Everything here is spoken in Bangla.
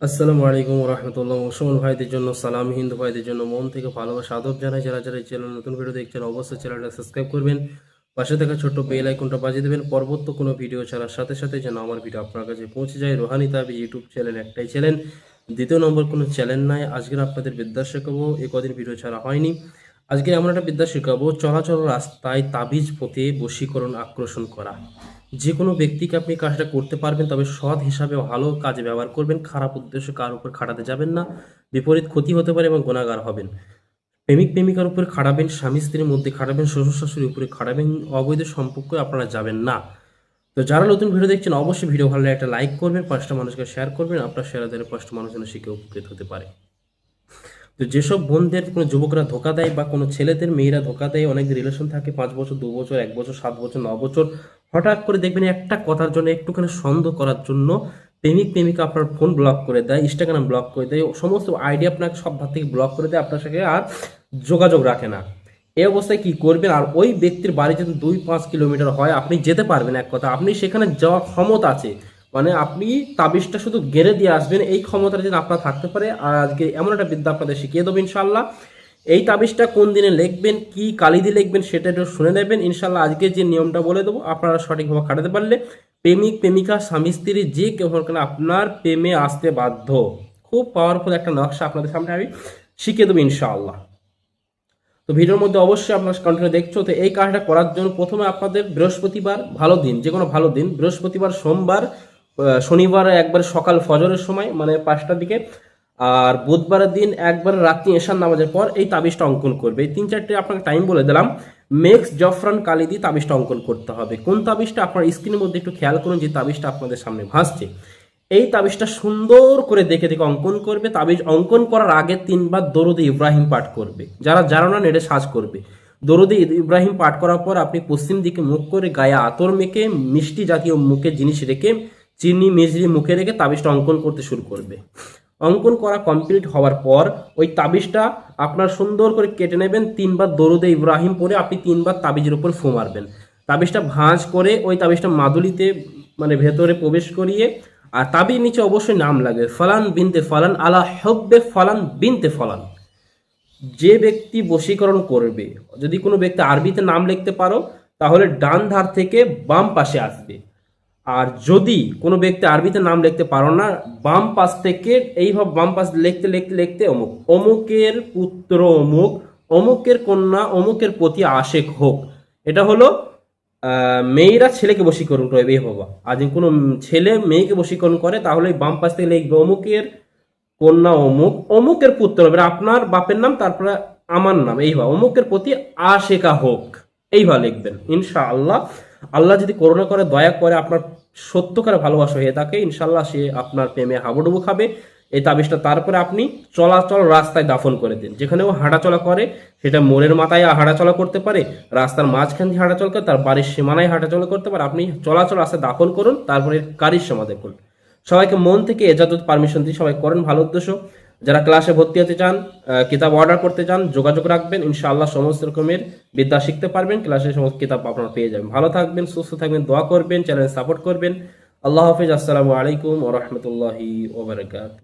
আসসালামু আলাইকুম রহমতুল্লাহ। মুসলমান ভাইদের জন্য সালাম, হিন্দু ভাইদের জন্য মন থেকে ভালোবাসা আদব জানাই। যারা যারা এই চ্যানেল নতুন ভিডিও দেখছেন অবশ্যই চ্যানেলটা সাবস্ক্রাইব করবেন, পাশে থাকা ছোট্ট বেল আইকনটা বাজিয়ে দেবেন পরবর্তী কোনো ভিডিও ছাড়ার সাথে সাথে যেন আমার ভিডিও আপনার কাছে পৌঁছে যায়। রোহানি তাবি ইউটিউব চ্যানেল একটাই চ্যানেল, দ্বিতীয় নম্বর কোনো চ্যানেল নাই। আজকের আপনাদের বিদ্যা শেখাবো, এ কদিন ভিডিও ছাড়া হয়নি। আজকে এমন একটা বিদ্যা শেখাবো, চলাচল রাস্তায় তাবিজ পথে বশীকরণ আকর্ষণ করা। যে কোনো ব্যক্তিকে আপনি কাজটা করতে পারবেন, তবে সৎ হিসাবে ভালো কাজে ব্যবহার করবেন। খারাপ উদ্দেশ্যে কার উপর খাটাতে যাবেন না, বিপরীত ক্ষতি হতে পারে এবং গুণাগার হবেন। প্রেমিক প্রেমিকার উপর খাটাবেন, স্বামী স্ত্রীর মধ্যে খাটাবেন, শ্বশুর শাশুড়ির উপরে খাটাবেন, অবৈধ সম্পর্কে আপনারা যাবেন না। তো যারা নতুন ভিডিও দেখছেন অবশ্যই ভিডিও ভালো লাগলে একটা লাইক করবেন, 5টা মানুষকে শেয়ার করবেন, আপনার শেয়ার দ্বারা 5টা মানুষ যেন শিখে উপকৃত হতে পারে। তো যেসব বোনদের কোনো যুবকরা ধোকা দেয় বা কোনো ছেলেদের মেয়েরা ধোকা দেয়, অনেক রিলেশন থাকে 5 বছর, 2 বছর, 1 বছর, 7 বছর, 9 বছর, হঠাৎ করে দেখবেন একটা কথার জন্য, একটুখানি সন্দেহ করার জন্য প্রেমিক প্রেমিকা আপনার ফোন ব্লক করে দেয়, ইনস্টাগ্রাম ব্লক করে দেয়, সমস্ত আইডি আপনাকে সব ভাত থেকে ব্লক করে দেয়, আপনার সাথে আর যোগাযোগ রাখে না। এই অবস্থায় কি করবেন? আর ওই ব্যক্তির বাড়ি যদি 2-5 কিলোমিটার হয়, আপনি যেতে পারবেন, এক কথা আপনি সেখানে যাওয়ার ক্ষমতা আছে, মানে আপনি তাবিজটা শুধু গেড়ে দিয়ে আসবেন, এই ক্ষমতাটা যদি আপনার থাকতে পারে। আর আজকে এমন একটা বিদ্যা আপনাদের শিখিয়ে দেবো ইনশাল্লাহ। এই তাবিজটা কোন দিনে লিখবেন, কি কালি দিয়ে লিখবেন সেটা একটু শুনে নেবেন ইনশাল্লাহ। আজকে যে নিয়মটা বলে দেবো আপনারা সঠিকভাবে খাটাতে পারলে প্রেমিক প্রেমিকা স্বামী স্ত্রী যে কেউ হোক না আপনার প্রেমে আসতে বাধ্য। খুব পাওয়ারফুল একটা নকশা আপনাদের সামনে আমি শিখিয়ে দেবো ইনশাআল্লাহ। তো ভিডিওর মধ্যে অবশ্যই আপনার কন্টিনিউ দেখছো। তো এই কাজটা করার জন্য প্রথমে আপনাদের বৃহস্পতিবার ভালো দিন, যে কোনো ভালো দিন, বৃহস্পতিবার, সোমবার, শনিবার একবার সকাল ফজরের সময় মানে 5টার দিকে, আর বুধবারের দিন একবার রাত্রি এশার নামাজের পর এই তাবিজটা অঙ্কন করবে। এই 3-4টে আপনাকে টাইম বলে দিলাম। মেক্স জফরান কালি দিয়ে তাবিজটা অঙ্কন করতে হবে। কোন তাবিজটা আপনার স্ক্রিনের মধ্যে একটু খেয়াল করুন, যে তাবিজটা আপনাদের সামনে ভাসছে এই তাবিজটা সুন্দর করে দেখে দেখে অঙ্কন করবে। তাবিজ অঙ্কন করার আগে 3বার দরুদে ইব্রাহিম পাঠ করবে। যারা জানো না নেটে সার্চ করবে। দরুদে ইব্রাহিম পাঠ করার পর আপনি পশ্চিম দিকে মুখ করে গায়ে আতর মেখে মিষ্টি জাতীয় মুখে জিনিস রেখে, চিনি মিজরি মুখে রেখে তাবিজটা অঙ্কন করতে শুরু করবে। অঙ্কন করা কমপ্লিট হওয়ার পর ওই তাবিজটা আপনার সুন্দর করে কেটে নেবেন। 3বার দরুদে ইব্রাহিম পরে আপনি 3বার তাবিজের উপর ফু মারবেন। তাবিজটা ভাঁজ করে ওই তাবিজটা মাদুলিতে মানে ভেতরে প্রবেশ করিয়ে, আর তাবির নিচে অবশ্যই নাম লাগে, ফলান বিনতে ফলান আলা হব্বে ফলান বিনতে ফলান। যে ব্যক্তি বশীকরণ করবে, যদি কোনো ব্যক্তি আরবিতে নাম লিখতে পারো তাহলে ডান ধার থেকে বাম পাশে আসবে। আর যদি কোনো ব্যক্তি আরবিতে নাম লিখতে পারো না, বাম পাশ থেকে এইভাবে বাম পাশ লিখতে লিখতে লিখতে অমুক, অমুকের পুত্র অমুক, অমুকের কন্যা অমুকের প্রতি আশেক হোক। এটা হলো মেয়েরা ছেলেকে বশীকরণ করবে এই বাবা। আর যদি কোনো ছেলে মেয়েকে বশীকরণ করে তাহলে বাম পাশ থেকে লিখবে অমুকের কন্যা অমুক, অমুকের পুত্র হবে আপনার বাপের নাম, তারপরে আমার নাম, এইভাবে অমুকের প্রতি আশেকা হোক, এইভাবে লিখবেন ইনশাআল্লাহ। আল্লাহ যদি করুণা করে, দয়া করে, আপনার সত্যকারে ভালোবাসা হয়ে থাকে, ইনশাআল্লাহ সে আপনার প্রেমে হাবুডুবু খাবে। এই তাবিজটা তারপরে আপনি চলাচল রাস্তায় দাফন করে দিন। যেখানেও হাঁটাচলা করে, সেটা মোড়ের মাথায় হাঁটাচলা করতে পারে, রাস্তার মাঝখান দিয়ে হাঁটাচলা করে, তার বাড়ির সীমানায় হাঁটাচলা করতে পারে। আপনি চলাচল রাস্তায় দাফন করুন, তারপরে কারির সময় দেখুন। সবাইকে মন থেকে এজাজত পারমিশন দিয়ে সবাই করেন ভালো উদ্দেশ্য। যারা ক্লাসে ভর্তি হতে চান, কিতাব অর্ডার করতে চান, যোগাযোগ রাখবেন ইনশাআল্লাহ। সমস্ত রকমের বিদ্যা শিখতে পারবেন, ক্লাসের সমস্ত কিতাব আপনারা পেয়ে যাবেন। ভালো থাকবেন, সুস্থ থাকবেন, দোয়া করবেন, চ্যানেল সাপোর্ট করবেন। আল্লাহ হাফিজ। আসসালামু আলাইকুম ওয়া রাহমাতুল্লাহি ওয়া বারাকাতুহু।